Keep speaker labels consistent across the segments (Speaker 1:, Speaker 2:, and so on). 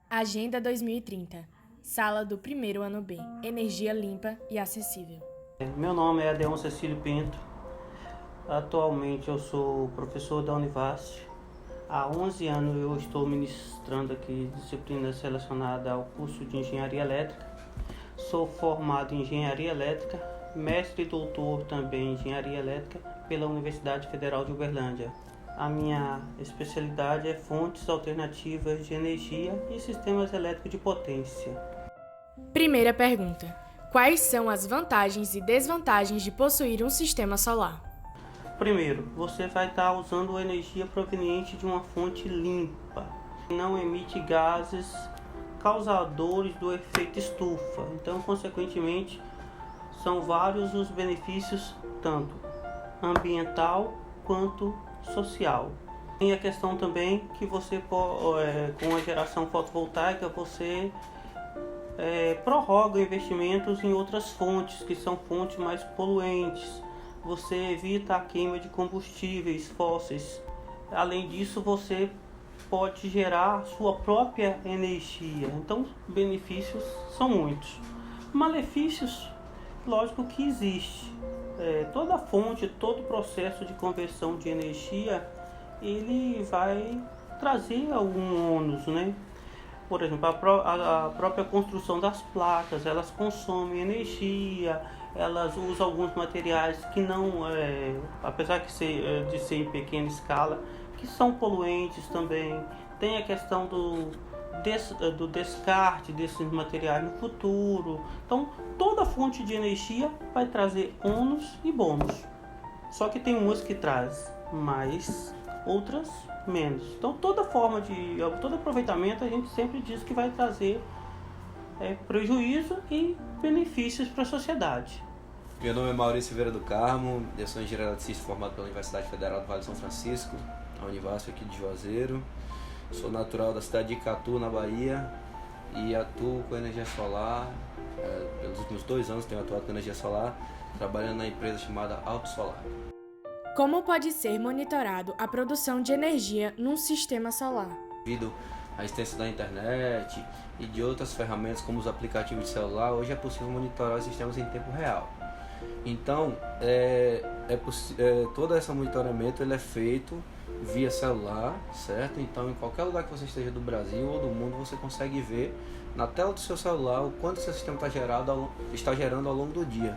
Speaker 1: Agenda 2030. Sala do primeiro ano B. Energia limpa e acessível.
Speaker 2: Meu nome é Adeon Cecílio Pinto. Atualmente eu sou professor da Univasf. Há 11 anos eu estou ministrando aqui disciplinas relacionadas ao curso de Engenharia Elétrica. Sou formado em Engenharia Elétrica, mestre e doutor também em Engenharia Elétrica pela Universidade Federal de Uberlândia. A minha especialidade é fontes alternativas de energia e sistemas elétricos de potência.
Speaker 1: Primeira pergunta. Quais são as vantagens e desvantagens de possuir um sistema solar?
Speaker 2: Primeiro, você vai estar usando energia proveniente de uma fonte limpa, que não emite gases causadores do efeito estufa. Então, consequentemente, são vários os benefícios, tanto ambiental quanto social. Tem a questão também que você, com a geração fotovoltaica, você prorroga investimentos em outras fontes, que são fontes mais poluentes. Você evita a queima de combustíveis fósseis. Além disso, você pode gerar sua própria energia. Então, benefícios são muitos. Malefícios, lógico que existe. Toda fonte, todo processo de conversão de energia, ele vai trazer algum ônus, né? Por exemplo, a própria construção das placas, elas consomem energia, elas usam alguns materiais que não, apesar de ser em pequena escala, que são poluentes também. Tem a questão do descarte desses materiais no futuro. Então, toda fonte de energia vai trazer ônus e bônus. Só que tem umas que traz mais, outras menos. Então, todo aproveitamento a gente sempre diz que vai trazer prejuízo e benefícios para a sociedade.
Speaker 3: Meu nome é Maurício Vieira do Carmo, eu sou engenheiro eletricista formado pela Universidade Federal do Vale de São Francisco, a Univasf aqui de Juazeiro. Sou natural da cidade de Icatu, na Bahia, e atuo com energia solar. Pelos últimos 2 anos tenho atuado com energia solar, trabalhando na empresa chamada Alto Solar.
Speaker 1: Como pode ser monitorado a produção de energia num sistema solar?
Speaker 3: Devido à extensão da internet e de outras ferramentas como os aplicativos de celular, hoje é possível monitorar os sistemas em tempo real. Então, todo esse monitoramento ele é feito via celular, certo? Então, em qualquer lugar que você esteja do Brasil ou do mundo, você consegue ver na tela do seu celular o quanto seu sistema está gerando ao longo do dia.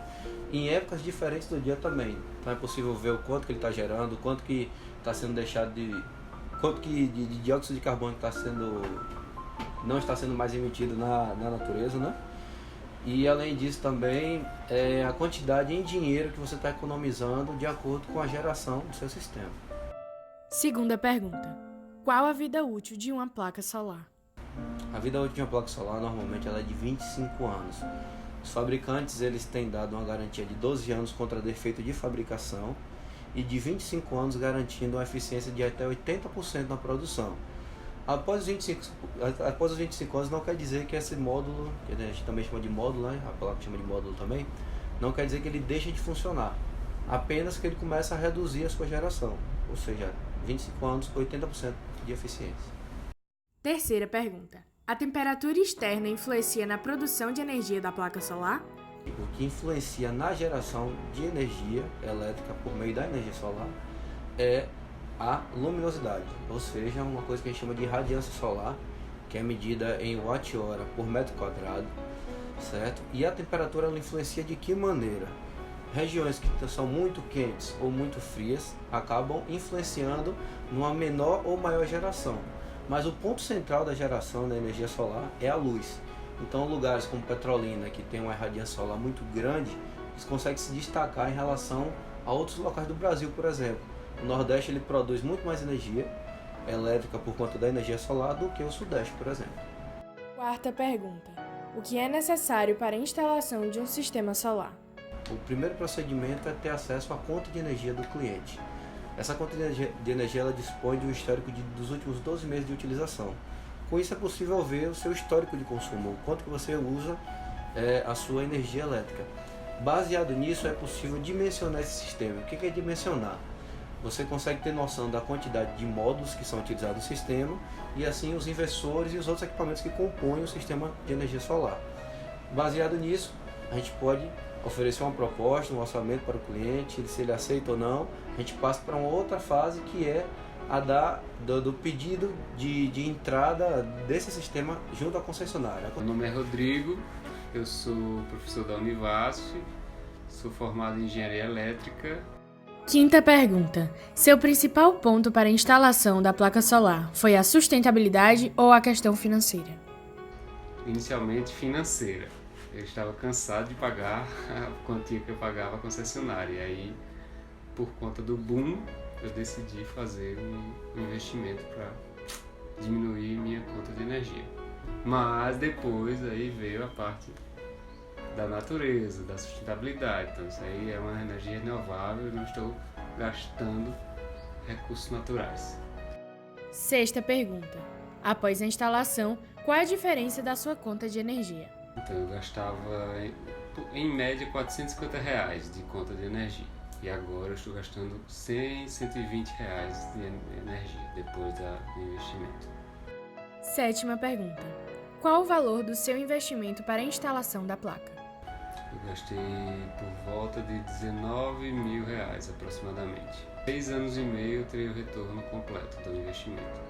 Speaker 3: Em épocas diferentes do dia também. Então, é possível ver o quanto que ele está gerando, o quanto que está sendo deixado quanto que de dióxido de carbono não está sendo mais emitido na natureza, né? E além disso também a quantidade em dinheiro que você está economizando de acordo com a geração do seu sistema.
Speaker 1: Segunda pergunta. Qual a vida útil de uma placa solar?
Speaker 3: A vida útil de uma placa solar normalmente ela é de 25 anos. Os fabricantes eles têm dado uma garantia de 12 anos contra defeito de fabricação e de 25 anos garantindo uma eficiência de até 80% na produção. Após os 25 anos não quer dizer que esse módulo, que a gente também chama de módulo, né? A placa chama de módulo também, não quer dizer que ele deixe de funcionar, apenas que ele começa a reduzir a sua geração, ou seja, 25 anos, 80% de eficiência.
Speaker 1: Terceira pergunta. A temperatura externa influencia na produção de energia da placa solar?
Speaker 3: O que influencia na geração de energia elétrica por meio da energia solar é a luminosidade, ou seja, uma coisa que a gente chama de radiância solar, que é medida em watt-hora por metro quadrado, certo? E a temperatura ela influencia de que maneira? Regiões que são muito quentes ou muito frias acabam influenciando numa menor ou maior geração. Mas o ponto central da geração da energia solar é a luz. Então, lugares como Petrolina, que tem uma radiância solar muito grande, eles conseguem se destacar em relação a outros locais do Brasil, por exemplo. O Nordeste ele produz muito mais energia elétrica por conta da energia solar do que o Sudeste, por exemplo.
Speaker 1: Quarta pergunta. O que é necessário para a instalação de um sistema solar?
Speaker 3: O primeiro procedimento é ter acesso à conta de energia do cliente. Essa conta de energia ela dispõe de um histórico dos últimos 12 meses de utilização. Com isso é possível ver o seu histórico de consumo, o quanto que você usa a sua energia elétrica. Baseado nisso é possível dimensionar esse sistema. O que é dimensionar? você consegue ter noção da quantidade de módulos que são utilizados no sistema e assim os inversores e os outros equipamentos que compõem o sistema de energia solar. Baseado nisso, a gente pode oferecer uma proposta, um orçamento para o cliente, se ele aceita ou não. A gente passa para uma outra fase que é a do pedido de entrada desse sistema junto à concessionária.
Speaker 4: Meu nome é Rodrigo, eu sou professor da Univasf, sou formado em Engenharia Elétrica.
Speaker 1: Quinta pergunta. Seu principal ponto para a instalação da placa solar foi a sustentabilidade ou a questão financeira?
Speaker 4: Inicialmente financeira. Eu estava cansado de pagar a quantia que eu pagava à concessionária. E aí, por conta do boom, eu decidi fazer um investimento para diminuir minha conta de energia. Mas depois aí veio a parte da natureza, da sustentabilidade. Então isso aí é uma energia renovável e não estou gastando recursos naturais.
Speaker 1: Sexta pergunta. Após a instalação, qual é a diferença da sua conta de energia?
Speaker 4: Então eu gastava em média R$450 de conta de energia. E agora eu estou gastando R$100, R$120 de energia depois do investimento.
Speaker 1: Sétima pergunta. Qual o valor do seu investimento para a instalação da placa?
Speaker 4: Eu gastei por volta de R$19 mil aproximadamente. 6 anos e meio eu terei o retorno completo do investimento.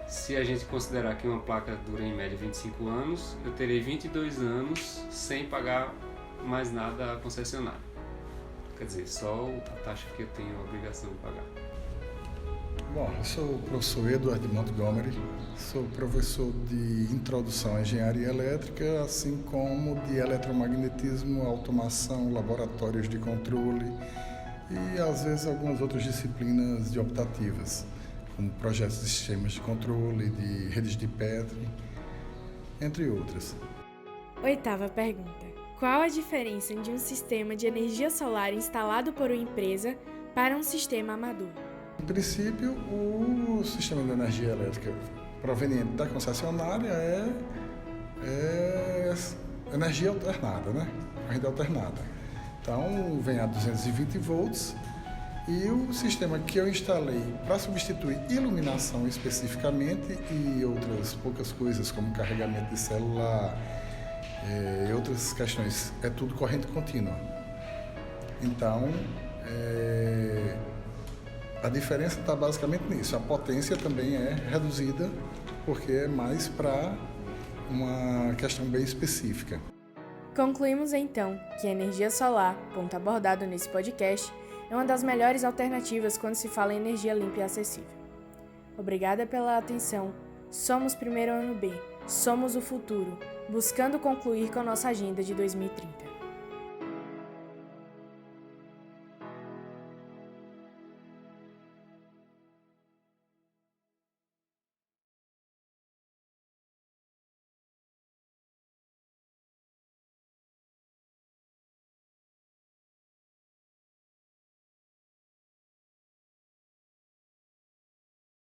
Speaker 4: Se a gente considerar que uma placa dura em média 25 anos, eu terei 22 anos sem pagar mais nada à concessionária. Quer dizer, só a taxa que eu tenho a obrigação de pagar.
Speaker 5: Bom, eu sou o professor Edward Montgomery, sou professor de Introdução à Engenharia Elétrica, assim como de Eletromagnetismo, Automação, Laboratórios de Controle e, às vezes, algumas outras disciplinas de optativas, como projetos de sistemas de controle, de redes de Petri, entre outras.
Speaker 1: Oitava pergunta. Qual a diferença de um sistema de energia solar instalado por uma empresa para um sistema amador?
Speaker 5: Em princípio, o sistema de energia elétrica proveniente da concessionária é energia alternada, né? Corrente alternada. Então, vem a 220 volts e o sistema que eu instalei para substituir iluminação especificamente e outras poucas coisas como carregamento de celular e outras questões, é tudo corrente contínua. Então, a diferença está basicamente nisso. A potência também é reduzida porque é mais para uma questão bem específica.
Speaker 1: Concluímos então que a energia solar, ponto abordado nesse podcast, é uma das melhores alternativas quando se fala em energia limpa e acessível. Obrigada pela atenção. Somos Primeiro Ano B. Somos o futuro, buscando concluir com a nossa agenda de 2030.